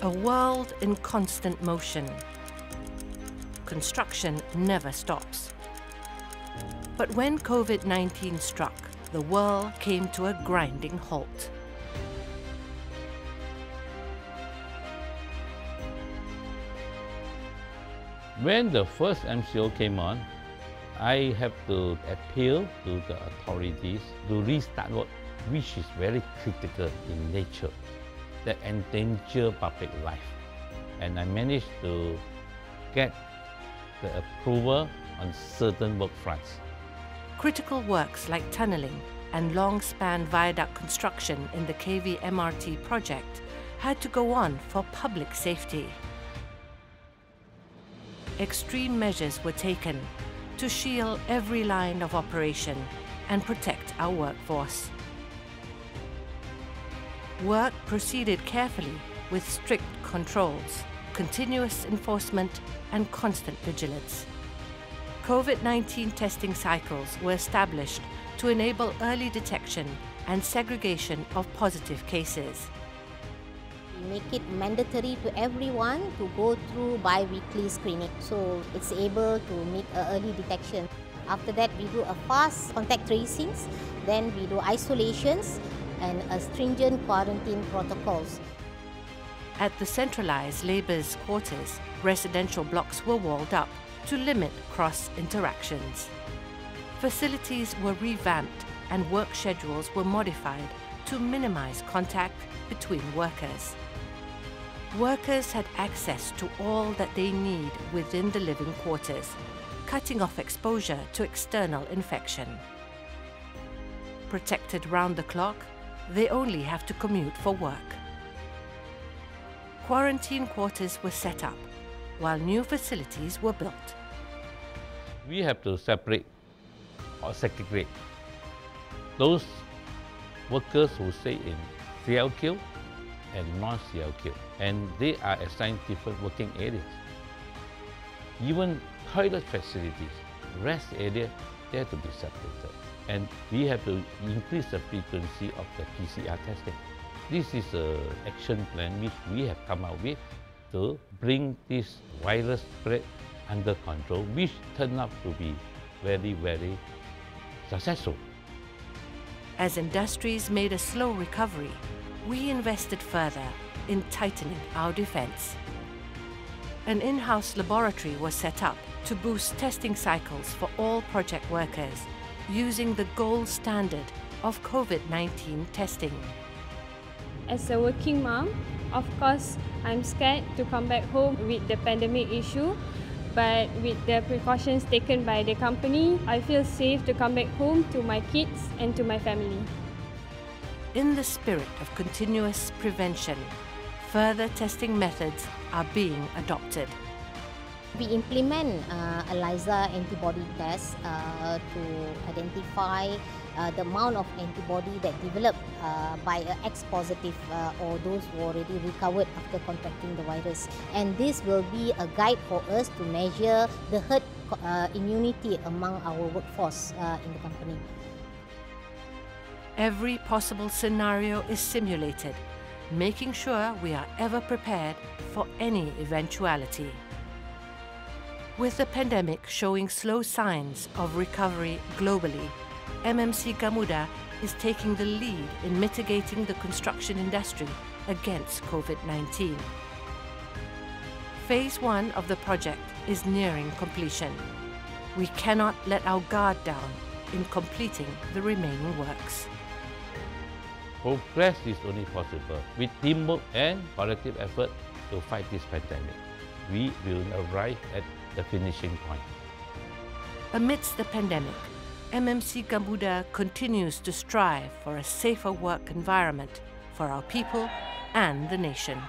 A world in constant motion. Construction never stops. But when COVID-19 struck, the world came to a grinding halt. When the first MCO came on, I have to appeal to the authorities to restart work, which is very critical in nature, that endanger public life. And I managed to get the approval on certain work fronts. Critical works like tunneling and long-span viaduct construction in the KV MRT project had to go on for public safety. Extreme measures were taken to shield every line of operation and protect our workforce. Work proceeded carefully with strict controls, continuous enforcement and constant vigilance. COVID-19 testing cycles were established to enable early detection and segregation of positive cases. We make it mandatory to everyone to go through bi-weekly screening, so it's able to make early detection. After that, we do a fast contact tracings, then we do isolations and stringent quarantine protocols. At the centralized labourers' quarters, residential blocks were walled up to limit cross-interactions. Facilities were revamped and work schedules were modified to minimize contact between workers. Workers had access to all that they need within the living quarters, cutting off exposure to external infection. Protected round the clock, they only have to commute for work. Quarantine quarters were set up, while new facilities were built. We have to separate or segregate those workers who stay in CLQ and non-CLQ, and they are assigned different working areas. Even toilet facilities, rest area, they have to be separated. And we have to increase the frequency of the PCR testing. This is an action plan which we have come up with to bring this virus spread under control, which turned out to be very, very successful. As industries made a slow recovery, we invested further in tightening our defense. An in-house laboratory was set up to boost testing cycles for all project workers using the gold standard of COVID-19 testing. As a working mom, of course, I'm scared to come back home with the pandemic issue, but with the precautions taken by the company, I feel safe to come back home to my kids and to my family. In the spirit of continuous prevention, further testing methods are being adopted. We implement ELISA antibody tests to identify the amount of antibody that developed by an ex-positive or those who already recovered after contracting the virus. And this will be a guide for us to measure the herd immunity among our workforce in the company. Every possible scenario is simulated, making sure we are ever prepared for any eventuality. With the pandemic showing slow signs of recovery globally, MMC Gamuda is taking the lead in mitigating the construction industry against COVID-19. Phase 1 of the project is nearing completion. We cannot let our guard down in completing the remaining works. Progress is only possible with teamwork and collective effort to fight this pandemic. We will arrive at the finishing point. Amidst the pandemic, MMC Gamuda continues to strive for a safer work environment for our people and the nation.